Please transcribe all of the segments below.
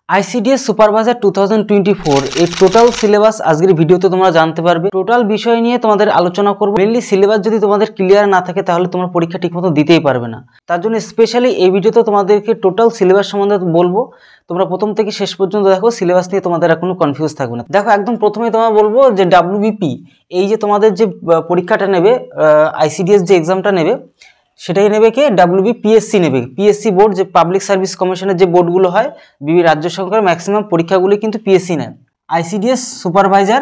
ICDS supervisor 2024 এই total syllabus আজকের ভিডিওতে তোমরা জানতে পারবে। টোটাল বিষয় নিয়ে তোমাদের আলোচনা করব। মেইনলি সিলেবাস যদি তোমাদের ক্লিয়ার না থাকে তাহলে তোমরা পরীক্ষা ঠিকমতো দিতেই পারবে না। তার জন্য স্পেশালি এই ভিডিওতে তোমাদেরকে টোটাল সিলেবাস সম্বন্ধে বলবো। তোমরা প্রথম থেকে শেষ পর্যন্ত দেখো, সিলেবাস নিয়ে তোমাদের আর কোনো কনফিউজ থাকবে না। দেখো, একদম প্রথমে তোমার বলবো যে ডাব্লিউবিপি এই যে তোমাদের যে পরীক্ষাটা নেবে, আইসিডিএস যে এক্সামটা নেবে সেটাই নেবে কে? ডাব্লিউবিপিএসসি নেবে। পিএসসি বোর্ড, যে পাবলিক সার্ভিস কমিশনের যে বোর্ডগুলো হয় বিভিন্ন রাজ্য সরকার, ম্যাক্সিমাম পরীক্ষাগুলি কিন্তু পিএসসি নেন। আইসিডিএস সুপারভাইজার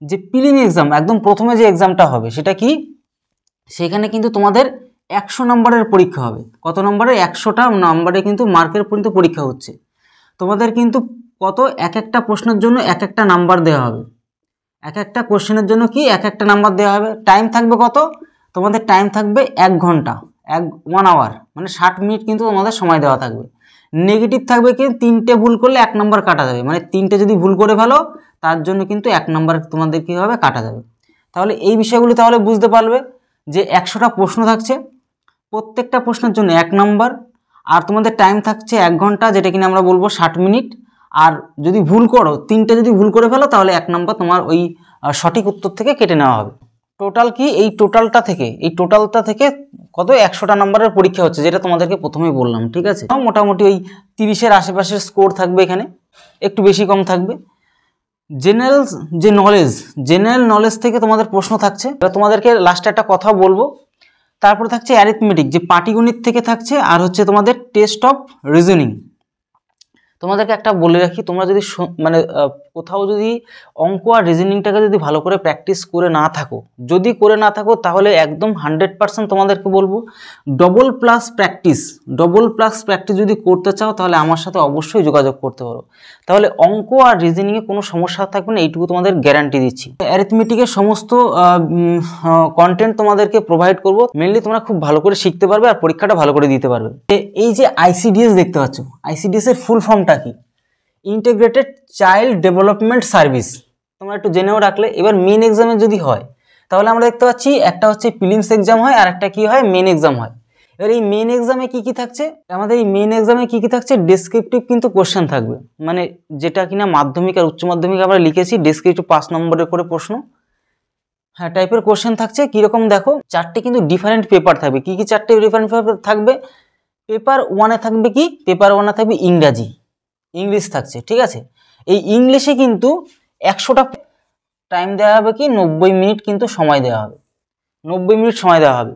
যে প্রিলিম এক্সাম, একদম প্রথমে যে এক্সামটা হবে সেটা কি? সেখানে কিন্তু তোমাদের 100 নম্বরের পরীক্ষা হবে। কত নম্বরের? 100টা নম্বরে কিন্তু মার্কের পর্যন্ত পরীক্ষা হচ্ছে। তোমাদের কিন্তু কত, এক একটা প্রশ্নের জন্য এক একটা নাম্বার দেওয়া হবে। এক একটা কোশ্চেনের জন্য কি এক একটা নাম্বার দেওয়া হবে। টাইম থাকবে কত? তোমাদের টাইম থাকবে 1 ঘন্টা, 1 আওয়ার, মানে 60 মিনিট কিন্তু তোমাদের সময় দেওয়া থাকবে। নেগেটিভ থাকবে কি? 3টে ভুল করলে 1 নম্বর কাটা যাবে, মানে 3টে যদি ভুল করে ফেলো তার জন্য কিন্তু 1 নম্বর তোমাদের কী হবে? কাটা যাবে। তাহলে এই বিষয়গুলো তাহলে বুঝতে পারবে যে 100টা প্রশ্ন থাকছে, প্রত্যেকটা প্রশ্নের জন্য 1 নম্বর, আর তোমাদের টাইম থাকছে 1 ঘন্টা, যেটা কিনা আমরা বলবো 60 মিনিট। আর যদি ভুল করো, 3টে যদি ভুল করে ফেলো তাহলে 1 নম্বর তোমার ওই সঠিক উত্তর থেকে কেটে নেওয়া হবে। টোটাল কি? এই টোটালটা থেকে কত? 100টা নম্বরের পরীক্ষা হচ্ছে, যেটা তোমাদেরকে প্রথমেই বললাম। ঠিক আছে, মোটামুটি ওই 30-এর আশেপাশের স্কোর থাকবে, এখানে একটু বেশি কম থাকবে। জেনারেল নলেজ থেকে তোমাদের প্রশ্ন থাকছে। তোমাদেরকে লাস্টে একটা কথা বলবো। তারপরে থাকছে অ্যারিথমেটিক, যে পাটিগণিত থেকে থাকছে, আর হচ্ছে তোমাদের টেস্ট অফ রিজনিং। তোমাদেরকে একটা বলে রাখি, তোমরা যদি মানে কোথাও যদি অঙ্ক আর রিজনিংটাকে যদি ভালো করে প্র্যাকটিস করে না থাকো, তাহলে একদম 100% তোমাদেরকে বলবো ডবল প্লাস প্র্যাকটিস যদি করতে চাও তাহলে আমার সাথে অবশ্যই যোগাযোগ করতে পারো। তাহলে অঙ্ক আর রিজনিংয়ে কোনো সমস্যা থাকবে না, এইটুকু তোমাদের গ্যারান্টি দিচ্ছি। অ্যারিথমেটিকের সমস্ত কন্টেন্ট তোমাদেরকে প্রোভাইড করবো। মেনলি তোমরা খুব ভালো করে শিখতে পারবে আর পরীক্ষাটা ভালো করে দিতে পারবে। এই যে আইসিডিএস দেখতে পাচ্ছ, আইসিডিএস এর ফুল ফর্মটা কি? Integrated child development service. তোমরা একটু জেনেও রাখলে। এবার মেন এক্সামে যদি হয় তাহলে আমরা দেখতে পাচ্ছি একটা হচ্ছে প্রিলিমস এক্সাম হয়, আর একটা কি হয়? মেন এক্সাম হয়। এবার এই মেন এক্সামে কি থাকছে? আমাদের এই মেন এক্সামে কি থাকছে? ডেসক্রিপটিভ কিন্তু কোশ্চেন থাকবে, মানে যেটা কিনা মাধ্যমিক আর উচ্চ মাধ্যমিক আমরা লিখেছি ডেসক্রিপটিভ 5 নম্বরের করে প্রশ্ন, হ্যাঁ, টাইপের কোশ্চেন থাকছে। কিরকম দেখো, 4টে কিন্তু ডিফারেন্ট পেপার থাকবে। কি 4টে ডিফারেন্ট পেপার থাকবে? পেপার 1-এ থাকবে কি? পেপার 1-এ থাকবে ইংলিশ থাকছে। ঠিক আছে, এই ইংলিশে কিন্তু 100টা টাইম দেওয়া হবে কি? 90 মিনিট কিন্তু সময় দেওয়া হবে, 90 মিনিট সময় দেওয়া হবে।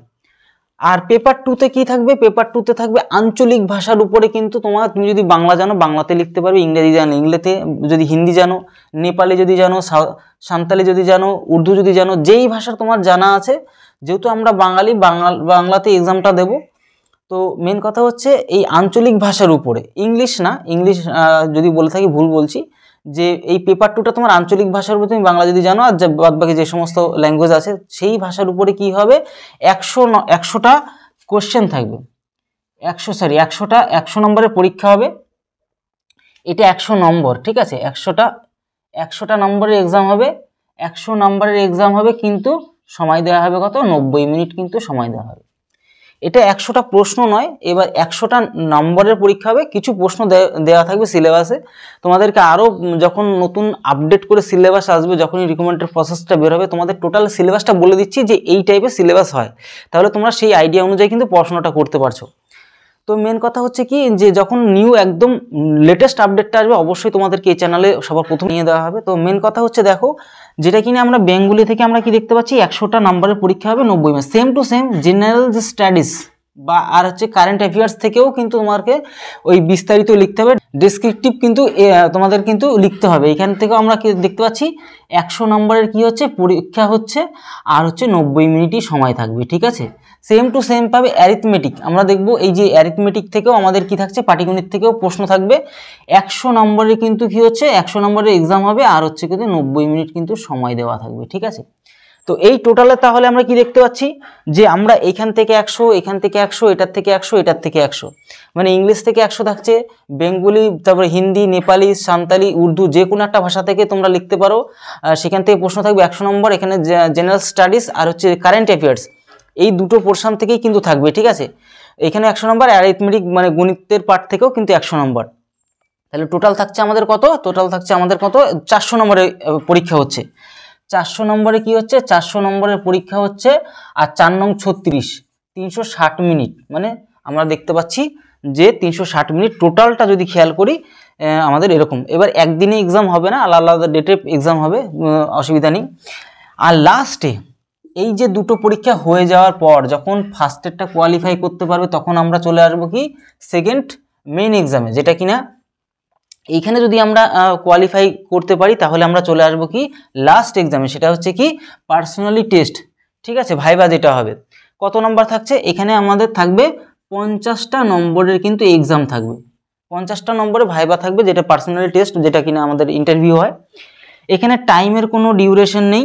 আর পেপার 2-তে কি থাকবে? পেপার 2-তে থাকবে আঞ্চলিক ভাষার উপরে কিন্তু তুমি যদি বাংলা জানো বাংলাতে লিখতে পারবে, ইংরেজি জানো ইংরেজিতে, যদি হিন্দি জানো, নেপালি যদি জানো, সাঁওতালি যদি জানো, উর্দু যদি জানো, যেই ভাষা তোমার জানা আছে, যেহেতু আমরা বাঙালি, বাংলাতে এক্সামটা দেব। তো মেন কথা হচ্ছে এই আঞ্চলিক ভাষার উপরে, ইংলিশ না, ইংলিশ যদি বলে থাকি ভুল বলছি, যে এই পেপার 2টা তোমার আঞ্চলিক ভাষার উপরে, তুমি বাংলা যদি জানো আর বাদবাকি যে সমস্ত ল্যাঙ্গুয়েজ আছে সেই ভাষার উপরে কি হবে? 100টা কোশ্চেন থাকবে। 100 নম্বরের পরীক্ষা হবে। এটা 100 নম্বর। ঠিক আছে, 100টা নম্বরের এক্সাম হবে। 100 নম্বরের এক্সাম হবে, কিন্তু সময় দেওয়া হবে কত? 90 মিনিট কিন্তু সময় দেওয়া হবে। এটা 100টা প্রশ্ন নয়, এবার 100টা নম্বরের পরীক্ষা হবে। কিছু প্রশ্ন দেওয়া থাকবে সিলেবাসে। তোমাদেরকে আরও যখন নতুন আপডেট করে সিলেবাস আসবে, যখনই রিকমেন্ডের প্রসেসটা বের হবে, তোমাদের টোটাল সিলেবাসটা বলে দিচ্ছি যে এই টাইপের সিলেবাস হয়। তাহলে তোমরা সেই আইডিয়া অনুযায়ী কিন্তু পড়াশোনাটা করতে পারছো। তো মেন কথা হচ্ছে কি, যে যখন নিউ একদম লেটেস্ট আপডেটটা আসবে অবশ্যই তোমাদেরকে এই চ্যানেলে সবার প্রথম নিয়ে দেওয়া হবে। তো মেন কথা হচ্ছে দেখো, যেটা কিনা আমরা বেঙ্গলি থেকে আমরা কি দেখতে পাচ্ছি, 100টা নম্বরের পরীক্ষা হবে 90 minute. Same to same general studies বা আর হচ্ছে কারেন্ট অ্যাফেয়ার্স থেকেও কিন্তু তোমাকে ওই বিস্তারিত লিখতে হবে। ডেসক্রিপটিভ কিন্তু তোমাদের কিন্তু লিখতে হবে। এখান থেকেও আমরা কি দেখতে পাচ্ছি, 100 নম্বরের কি হচ্ছে? পরীক্ষা হচ্ছে, আর হচ্ছে 90 মিনিটই সময় থাকবে। ঠিক আছে, সেম টু সেম পাবে অ্যারিথমেটিক। আমরা দেখব এই যে অ্যারিথমেটিক থেকেও আমাদের কি থাকছে? পাটিগণিত থেকেও প্রশ্ন থাকবে। 100 নম্বরের কিন্তু কি হচ্ছে? 100 নম্বরের এক্সাম হবে, আর হচ্ছে কিন্তু 90 মিনিট কিন্তু সময় দেওয়া থাকবে। ঠিক আছে, তো এই টোটালে তাহলে আমরা কি দেখতে পাচ্ছি, যে আমরা এখান থেকে 100, এখান থেকে 100, এটার থেকে 100, এটার থেকে 100, মানে ইংলিশ থেকে 100 থাকছে, বেঙ্গলি, তারপরে হিন্দি, নেপালি, সাঁওতালি, উর্দু, যে কোনো একটা ভাষা থেকে তোমরা লিখতে পারো। সেখান থেকে প্রশ্ন থাকবে 100 নম্বর। এখানে জেনারেল স্টাডিজ আর হচ্ছে কারেন্ট অ্যাফেয়ার্স, এই দুটো পোর্শন থেকেই কিন্তু থাকবে। ঠিক আছে, এখানে 100 নম্বর, অ্যারিথমেটিক মানে গণিতের পার্ট থেকেও কিন্তু 100 নম্বর। তাহলে টোটাল থাকছে আমাদের কত? টোটাল থাকছে আমাদের কত? 400 নম্বরের পরীক্ষা হচ্ছে। 400 নম্বরে কি হচ্ছে? 400 নম্বরের পরীক্ষা হচ্ছে। আর 4 নং 36, 360 মিনিট, মানে আমরা দেখতে পাচ্ছি যে 360 মিনিট টোটালটা যদি খেয়াল করি আমাদের এরকম। এবার একদিনে এক্সাম হবে না, আলাদা আলাদা ডেটে এক্সাম হবে, অসুবিধা নেই। আর লাস্টে এই যে দুটো পরীক্ষা হয়ে যাওয়ার পর যখন ফার্স্টেরটা কোয়ালিফাই করতে পারবে তখন আমরা চলে আসবো কি সেকেন্ড মেইন এক্সামে, যেটা কিনা এইখানে যদি আমরা কোয়ালিফাই করতে পারি তাহলে আমরা চলে আসবো কি লাস্ট এক্সামে, সেটা হচ্ছে কি পার্সোনালি টেস্ট। ঠিক আছে, ভাইবা যেটা হবে। কত নম্বর থাকছে? এখানে আমাদের থাকবে 50টা নম্বরের কিন্তু এক্সাম থাকবে, 50টা নম্বরে ভাইবা থাকবে, যেটা পার্সোনালি টেস্ট, যেটা কিনা আমাদের ইন্টারভিউ হয়। এখানে টাইমের কোনো ডিউরেশন নেই,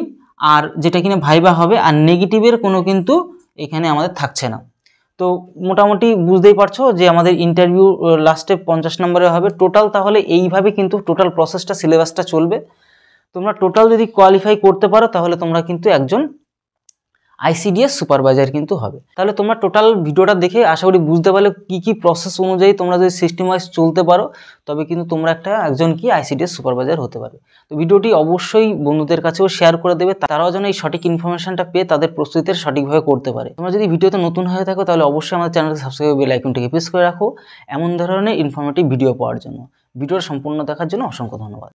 আর যেটা কিনা ভাইবা হবে, আর নেগেটিভের কোনো কিন্তু এখানে আমাদের থাকছে না। তো মোটামুটি বুঝতেই পারছো যে আমাদের ইন্টারভিউ লাস্টে 50 নম্বরে হবে টোটাল। তাহলে এইভাবে কিন্তু টোটাল প্রসেসটা, সিলেবাসটা চলবে। তোমরা টোটাল যদি কোয়ালিফাই করতে পারো তাহলে তোমরা কিন্তু একজন আইসিডিএস সুপারভাইজার কিন্তু হবে। তাহলে তোমরা টোটাল ভিডিওটা দেখে আশা করি বুঝতে পারলে কি কি প্রসেস অনুযায়ী তোমরা যদি সিস্টেম ওয়াইজ চলতে পারো তবে কিন্তু তোমরা একজন কি আইসিডিএস সুপারভাইজার হতে পারবে। তো ভিডিওটি অবশ্যই বন্ধুদের কাছেও শেয়ার করে দেবে, তারাও যেন এই সঠিক ইনফরমেশনটা পেয়ে তাদের প্রস্তুতির সঠিকভাবে করতে পারে। তোমরা যদি ভিডিওতে নতুন হয়ে থাকো তাহলে অবশ্যই আমাদের চ্যানেলকে সাবস্ক্রাইব, বেল আইকনটিকে প্রেস করে রাখো এমন ধরনের ইনফরমেটিভ ভিডিও পাওয়ার জন্য। ভিডিওটা সম্পূর্ণ দেখার জন্য অসংখ্য ধন্যবাদ।